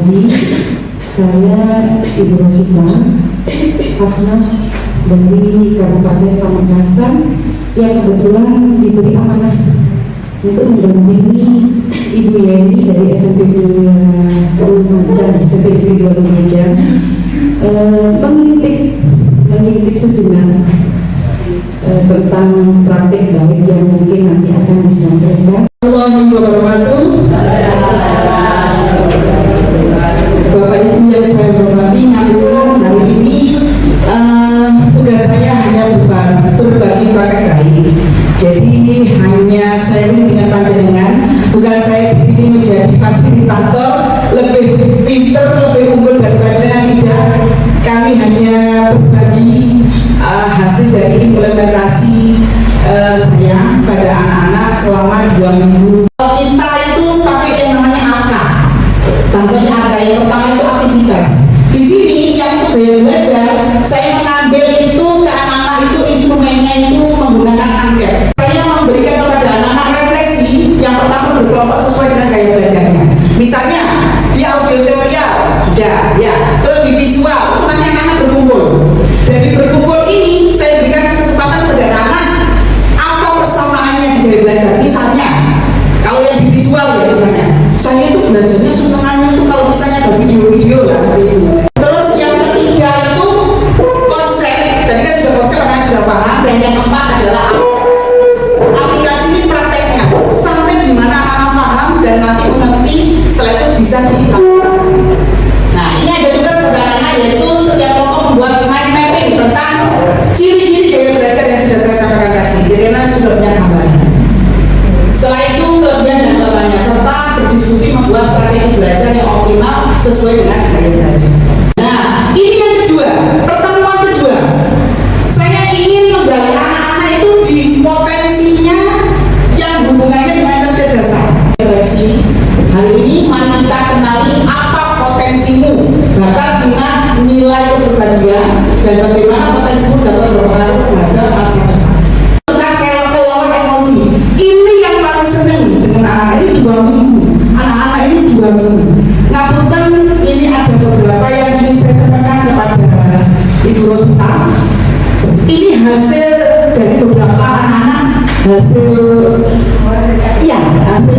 pagi. Saya Ibu Rosita, Asmas dari Kabupaten Pamekasan yang kebetulan diberi amanah untuk mendampingi Ibu Yeni dari SMP 2 Lumajang, mengintip sejenak tentang praktik baik yang mungkin nanti akan disampaikan. Assalamualaikum warahmatullahi wabarakatuh. Bapak Ibu yang saya hormati, hari ini tugas saya hanya berbagi praktek baik. Jadi hanya sharing dengan panjenengan, bukan saya di sini menjadi fasilitator lebih pinter, lebih unggul dan panjenengan, tidak. Kami hanya berbagi hasil dari implementasi saya pada anak-anak selama 2 minggu. Kita itu pakai yang namanya AK. Tampaknya AK yang pertama itu aktivitas. Di sini yang itu gaya belajar, saya mengambil itu ke anak-anak itu instrumennya itu menggunakan angket. Saya memberikan kepada anak-anak refleksi yang pertama berkelompok sesuai dengan gaya belajarnya. Misalnya di auditorial sudah, ya. Terus di visual itu nanti anak-anak berkumpul. Dari berkumpul ini saya berikan kesempatan kepada anak-anak apa persamaannya di gaya belajar. Misalnya kalau yang di visual ya, misalnya saya itu belajarnya senangannya itu kalau misalnya ada video-video lah seperti itu. Terus yang ketiga itu konsep, tadi kan sudah konsep orang sudah paham. Dan yang keempat adalah aplikasi ini prakteknya sampai dimana anak-anak paham dan nanti mengerti, setelah itu bisa dilakukan. Nah ini ada tugas pada anak-anak, yaitu setiap kelompok membuat mind mapping tentang ciri-ciri gaya belajar yang sudah saya sampaikan tadi. Jadi anak sudah punya gambaran. Setelah itu kelebihan dan kelemahannya serta berdiskusi membuat strategi belajar yang optimal sesuai dengan gaya belajar. Nah ini yang kedua, pertemuan kedua. Saya ingin menggali anak-anak itu di potensinya yang hubungannya dengan kecerdasan. Refleksi hari ini mari kita kenali apa potensimu, bakat, minat, nilai kepribadian, dan bagaimana potensimu dapat berpengaruh terhadap masa depan. Tentang kelelawar emosi, ini yang paling seneng dengan anak-anak ini 2 minggu. Anak-anak ini 2 minggu. Ngapunten, ini ada beberapa yang ingin saya sampaikan kepada Ibu Rosita. Ini hasil dari beberapa anak-anak, hasil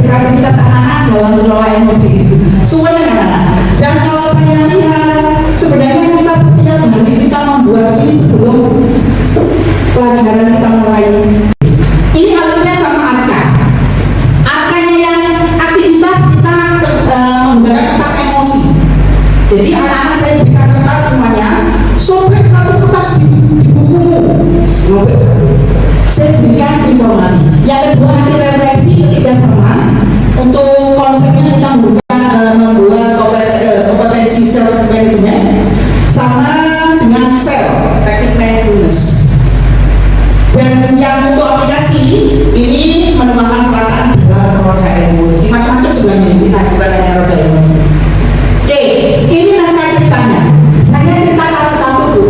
kreativitas anak-anak dalam mengelola emosi. Semua dengan anak-anak. Dan kalau saya lihat, sebenarnya kita setiap hari kita membuat ini sebelum pelajaran kita mulai. Ini alurnya sama Arka. Arkanya yang aktivitas kita menggunakan kertas emosi. Jadi anak-anak saya berikan kertas semuanya, sobek satu kertas di bukumu, sobek satu. Saya berikan informasi. Yang kedua nanti refleksi ketiga sama. Untuk konsepnya kita membuat kompetensi self management sama dengan teknik mindfulness. Dan yang untuk aplikasi ini menemukan perasaan dalam roda emosi, macam-macam sebenarnya ini, bukan hanya roda emosi. Oke, ini naskah ceritanya. Saya cerita satu-satu tuh.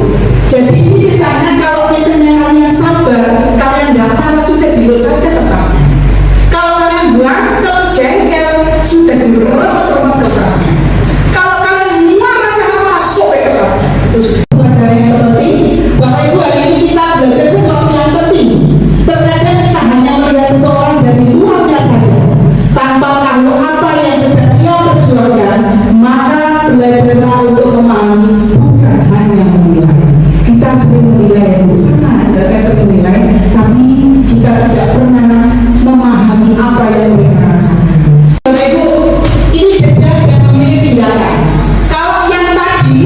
Jadi ini ceritanya, kalau misalnya kalian sabar, kalian dapat sudah dulu saja kertasnya. Kalau kalian buang ke jengkel, sudah digerok kertasnya. Kalau kalian marah sama sobek kertasnya. Itu sudah pelajaran yang terpenting. Bapak Ibu, hari ini kita belajar sesuatu yang penting. Terkadang kita hanya melihat seseorang dari luarnya saja, tanpa tahu apa yang sedang ia perjuangkan. Maka belajarlah untuk memahami, bukan hanya menilai. Kita sering menilai, sama aja saya sering menilai, tapi kita tidak pernah memahami apa yang mereka rasakan. Bapak Ibu, ini jejak yang memiliki tindakan. Kalau yang tadi,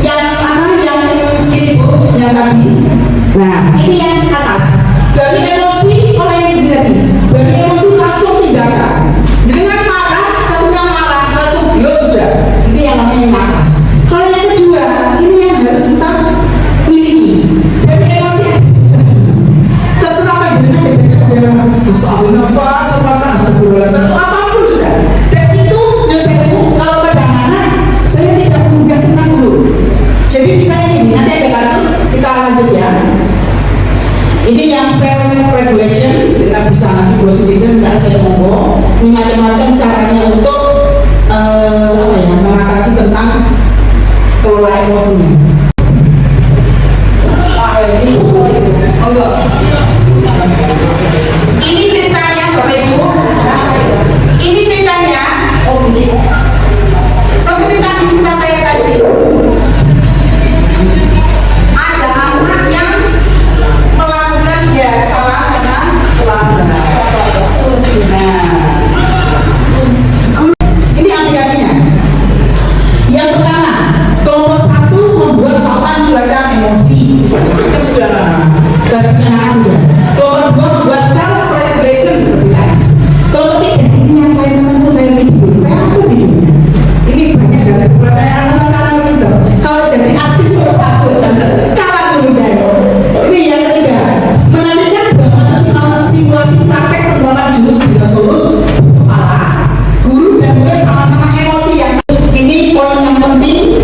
yang gini Bu, yang tadi. Nah, ini yang atas. Dari emosi orang yang tadi. Dari emosi langsung tindakan. Dengan marah, satunya marah langsung belum sudah. Ini yang namanya yang atas. Kalau mengelola emosinya. Ini ceritanya Bapak Ibu. Ini ceritanya. Seperti tadi cerita saya tadi. Ada anak yang melakukan salah karena pelanggar. Ini aplikasinya. Yang pertama, kelompok 1 membuat papan cuaca emosi. Itu sudah gasnya sudah. Kelompok 2 membuat self regulation seperti tadi. Kelompok 3 ini yang saya senang itu saya video. Saya upload videonya. Ini banyak dari anak-anak itu. Kalau jadi artis nomor 1 kalah dulu guys. Ini yang ketiga, menampilkan beberapa simulasi praktek penerapan jurus Birasolus kepala guru dan murid sama-sama emosi yang ini poin yang penting,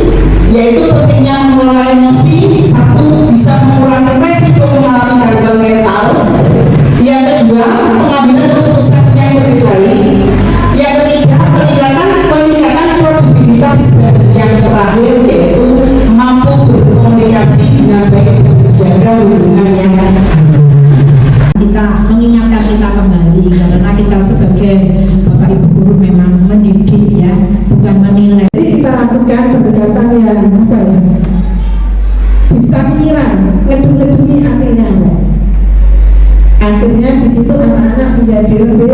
yaitu pentingnya mengelola emosi. 1, bisa mengurangi resiko mengalami gangguan mental. Yang kedua, pengambilan keputusan yang lebih baik. Yang ketiga, peningkatan produktivitas. Dan yang terakhir yaitu mampu berkomunikasi dengan baik dan menjaga hubungan yang kita mengingatkan kita kembali karena kita sebagai Bapak Ibu guru memang mendidik ya, bukan menilai. Jadi kita lakukan pendekatan yang apa ya? Bisa menyiram, ngedung-ngedungi hatinya. Akhirnya di situ anak-anak menjadi lebih